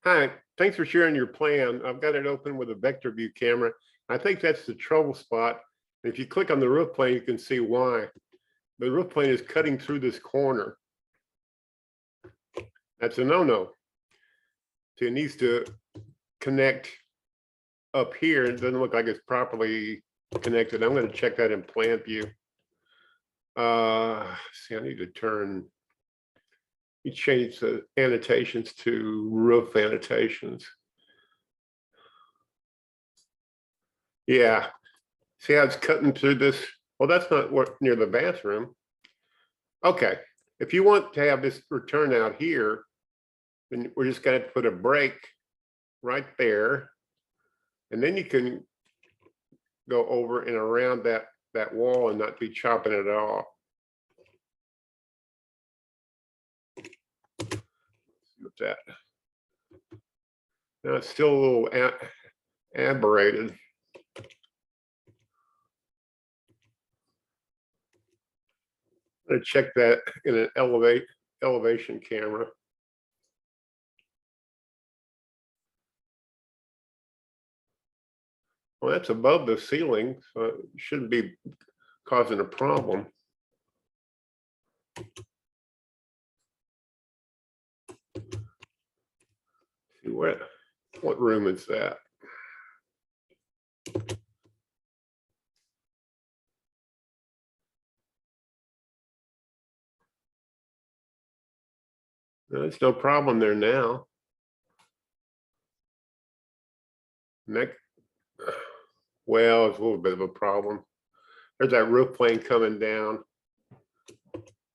Hi, thanks for sharing your plan. I've got it open with a vector view camera. I think that's the trouble spot. If you click on the roof plane, you can see why. The roof plane is cutting through this corner. That's a no-no. So it needs to connect up here. It doesn't look like it's properly connected. I'm going to check that in plan view. See, I need to turn, you change the annotations to roof annotations. Yeah, see how it's cutting through this? Well, that's not what near the bathroom. Okay, if you want to have this return out here, then we're just going to put a break right there. And then you can go over and around that wall and not be chopping it off. What's that? Now it's still a little aberrated. I'm gonna check that in an elevation camera. Well, that's above the ceiling, so it shouldn't be causing a problem. See what room is that? There's no problem there now. Next, well, it's a little bit of a problem. There's that roof plane coming down.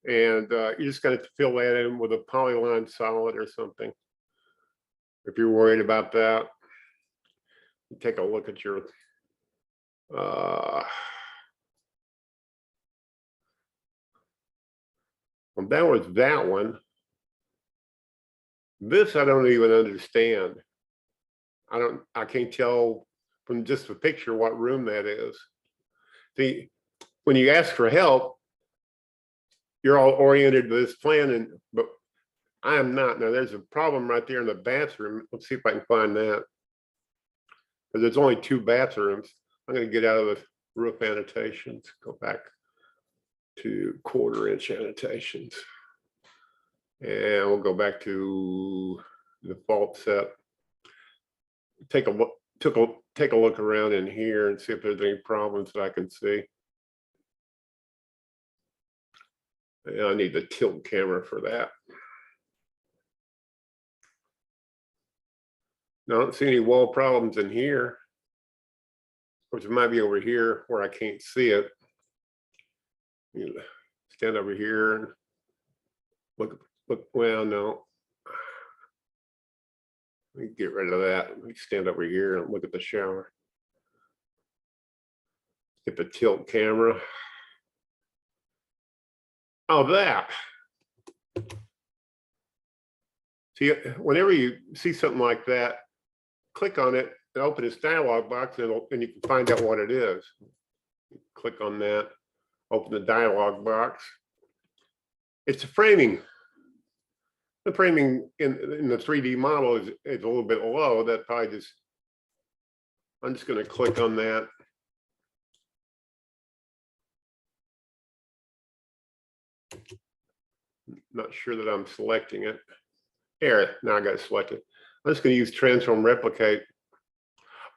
And you're just going to fill that in with a polyline solid or something. If you're worried about that, take a look at your well, that was that one. This I don't even understand. I can't tell from just the picture what room that is. See, when you ask for help, you're all oriented to this plan, but I am not. Now there's a problem right there in the bathroom. Let's see if I can find that. Because there's only 2 bathrooms. I'm going to get out of the roof annotations, go back to 1/4 inch annotations. And we'll go back to the default set. Take a look around in here and see if there's any problems that I can see. And I need the tilt camera for that. I don't see any wall problems in here. Of course, it might be over here where I can't see it. You know, stand over here and look. Well, no. Let me get rid of that. Let me stand over here and look at the shower. Get the tilt camera. Oh, that. See, whenever you see something like that, click on it and open this dialog box, and you can find out what it is. Click on that, open the dialog box. It's the framing. The framing in the 3D model is a little bit low. That probably just, I'm just going to click on that. Not sure that I'm selecting it. There, now I got to select it. I'm just going to use transform replicate.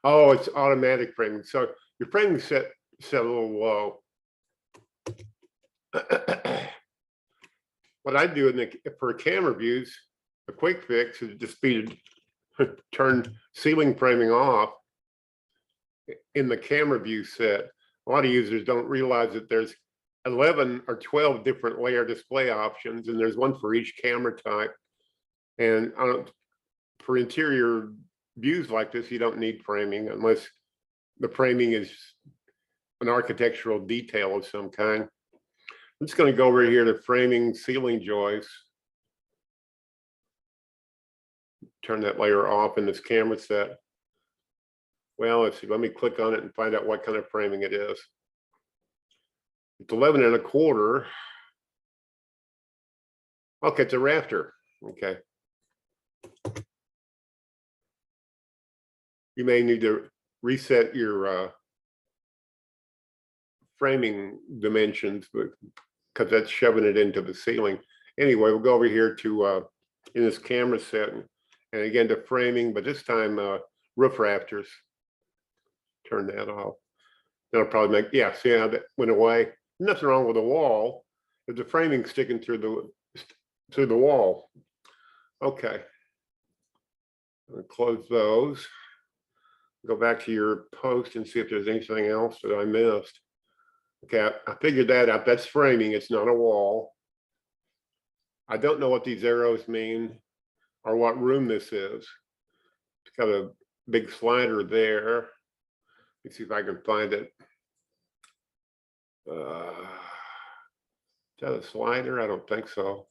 Oh, it's automatic framing. So your framing set a little low. What I do for camera views, a quick fix is just be to turn ceiling framing off in the camera view set. A lot of users don't realize that there's 11 or 12 different layer display options, and there's one for each camera type. And for interior views like this, you don't need framing unless the framing is an architectural detail of some kind. I'm just going to go over here to framing ceiling joists. Turn that layer off in this camera set. Well, let's see, let me click on it and find out what kind of framing it is. It's 11 1/4. Okay, it's a rafter. Okay. You may need to reset your framing dimensions, but because that's shoving it into the ceiling. Anyway, we'll go over here to in this camera set, and again to framing, but this time roof rafters. Turn that off. That'll probably make, yeah, see how that went away? Nothing wrong with the wall. There's the framing sticking through the wall. Okay. Close those. Go back to your post and see if there's anything else that I missed. Okay, I figured that out. That's framing, it's not a wall. I don't know what these arrows mean or what room this is. It's got a big slider there. Let's see if I can find it. Is that a slider? I don't think so.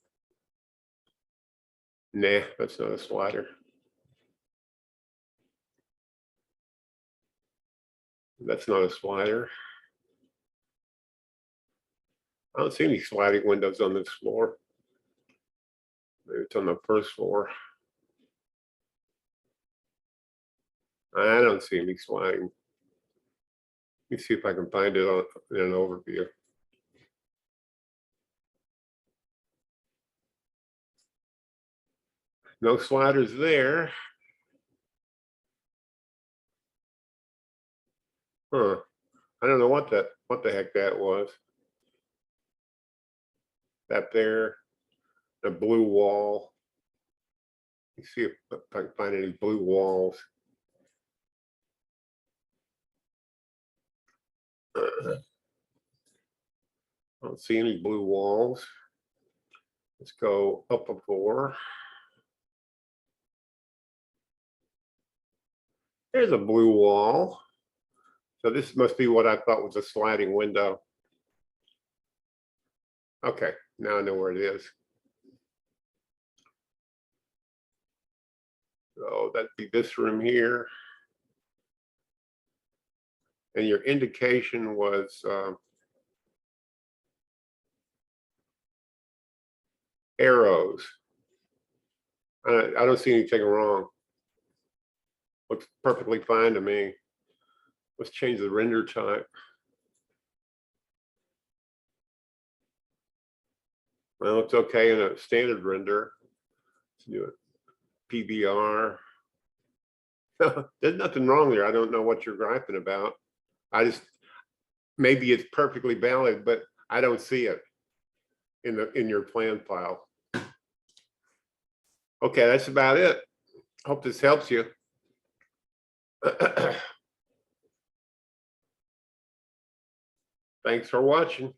Nah, that's not a slider. That's not a slider. I don't see any sliding windows on this floor. Maybe it's on the first floor. I don't see any sliding. Let me see if I can find it in an overview. No sliders there. Huh. I don't know what the heck that was. That there, the blue wall. Let's see if I can find any blue walls. I don't see any blue walls. Let's go up a floor. There's a blue wall. So this must be what I thought was a sliding window. Okay, now I know where it is. So that'd be this room here. And your indication was arrows. I don't see anything wrong. Looks perfectly fine to me. Let's change the render type. Well, it's okay in a standard render. Let's do it. PBR. There's nothing wrong there. I don't know what you're griping about. I just, maybe it's perfectly valid, but I don't see it in your plan file. Okay, that's about it. Hope this helps you. Thanks for watching.